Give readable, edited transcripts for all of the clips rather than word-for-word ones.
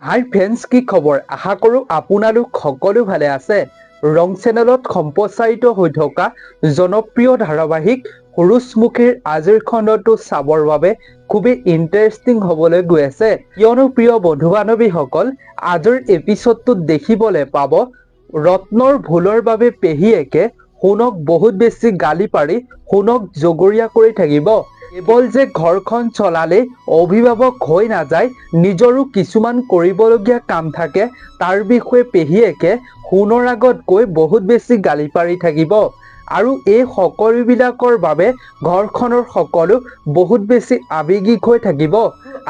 হাই friends, কি খবৰ? আশা কৰোঁ আপোনালোক সকলো ভালে আছে। ৰং চেনেলত সম্প্ৰচাৰিত হৈ থকা জনপ্ৰিয় ধাৰাবাহিক সূৰুযমুখীৰ আজিৰ খণ্ডটো চাবৰ বাবে খুবেই ইণ্টাৰেষ্টিং হ'বলৈ গৈ আছে। কিয়নো প্ৰিয় বন্ধু বান্ধৱীসকল, আজিৰ এপিছডটোত দেখিবলৈ পাব ৰত্নৰ ভুলৰ বাবে পেহীয়েকে সোণক বহুত বেছি গালি পাৰি সোণক জগৰীয়া কৰি থাকিব। কেৱল যে ঘৰখন চলালেই অভিভাৱক হৈ নাযায়, নিজৰো কিছুমান কৰিবলগীয়া কাম থাকে, তাৰ বিষয়ে পেহীয়েকে সোণৰ আগত কৈ বহুত বেছি গালি পাৰি থাকিব। আৰু এই সকলোবিলাকৰ বাবে ঘৰখনৰ সকলো বহুত বেছি আৱেগিক হৈ থাকিব।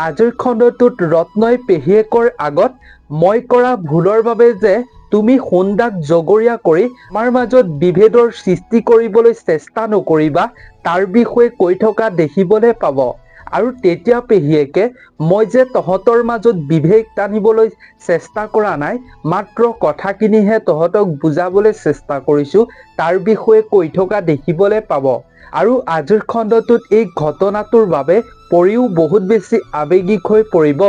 আজিৰ খণ্ডটোত ৰত্নই পেহীয়েকৰ আগত মই কৰা ভুলৰ বাবে যে তুমি সোণদাক জগৰীয়া কৰি আমাৰ মাজত বিভেদৰ সৃষ্টি কৰিবলৈ চেষ্টা নকৰিবা, তাৰ বিষয়ে কৈ থকা দেখিবলৈ পাব। আৰু তেতিয়া পেহীয়েকে মই যে তহঁতৰ মাজত বিভেদ টানিবলৈ চেষ্টা কৰা নাই, মাত্ৰ কথাখিনিহে তহঁতক বুজাবলৈ চেষ্টা কৰিছোঁ, তাৰ বিষয়ে কৈ থকা দেখিবলৈ পাব। আৰু আজিৰ খণ্ডটোত এই ঘটনাটোৰ বাবে পৰিও বহুত বেছি আৱেগিক হৈ পৰিব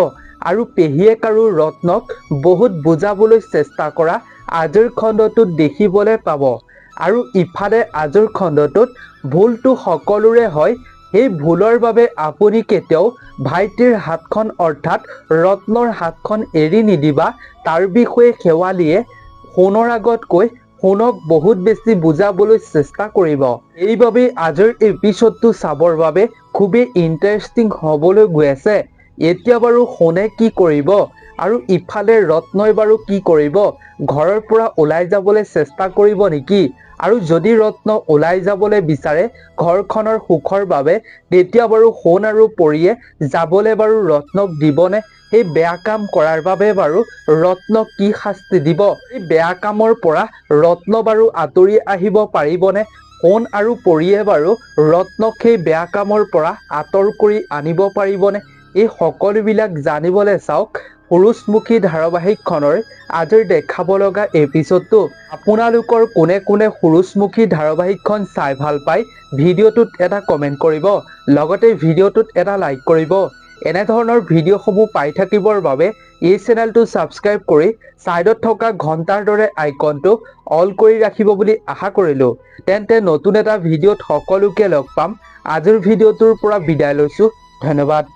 আৰু পেহীয়েক আৰু ৰত্নক বহুত বুজাবলৈ চেষ্টা কৰা আজিৰ খণ্ডটোত দেখিবলৈ পাব। আৰু ইফালে আজিৰ খণ্ডটোত ভুলটো সকলোৰে হয়, সেই ভুলৰ বাবে আপুনি কেতিয়াও ভাইটিৰ হাতখন অৰ্থাৎ ৰত্নৰ হাতখন এৰি নিদিবা, তাৰ বিষয়ে শেৱালিয়ে সোণৰ আগত কৈ সোণক বহুত বেছি বুজাবলৈ চেষ্টা কৰিব। এইবাবেই আজিৰ এপিছডটো চাবৰ বাবে খুবেই ইণ্টাৰেষ্টিং হ'বলৈ গৈ আছে। এতিয়া বাৰু সোণে কি কৰিব আৰু ইফালে ৰত্নই বাৰু কি কৰিব? ঘৰৰ পৰা ওলাই যাবলৈ চেষ্টা কৰিব নেকি? আৰু যদি ৰত্ন ওলাই যাবলৈ বিচাৰে ঘৰখনৰ সুখৰ বাবে, তেতিয়া বাৰু সোণ আৰু পৰীয়ে যাবলৈ বাৰু ৰত্নক দিবনে? সেই বেয়া কাম কৰাৰ বাবে বাৰু ৰত্নক কি শাস্তি দিব? এই বেয়া কামৰ পৰা ৰত্ন বাৰু আঁতৰি আহিব পাৰিবনে? সোণ আৰু পৰীয়ে বাৰু ৰত্নক সেই বেয়া কামৰ পৰা আঁতৰ কৰি আনিব পাৰিবনে? এই সকলোবিলাক জানিবলৈ চাওক সূৰুযমুখী ধাৰাবাহিকখনৰ আজিৰ দেখাব লগা এপিছডটো। আপোনালোকৰ কোনে কোনে সূৰুযমুখী ধাৰাবাহিকখন চাই ভাল পায়, ভিডিঅ'টোত এটা কমেণ্ট কৰিব, লগতে ভিডিঅ'টোত এটা লাইক কৰিব। এনেধৰণৰ ভিডিঅ'সমূহ পাই থাকিবৰ বাবে এই চেনেলটো ছাবস্ক্ৰাইব কৰি ছাইডত থকা ঘণ্টাৰ দৰে আইকনটো অল কৰি ৰাখিব বুলি আশা কৰিলোঁ। তেন্তে নতুন এটা ভিডিঅ'ত সকলোকে লগ পাম। আজিৰ ভিডিঅ'টোৰ পৰা বিদায় লৈছোঁ। ধন্যবাদ।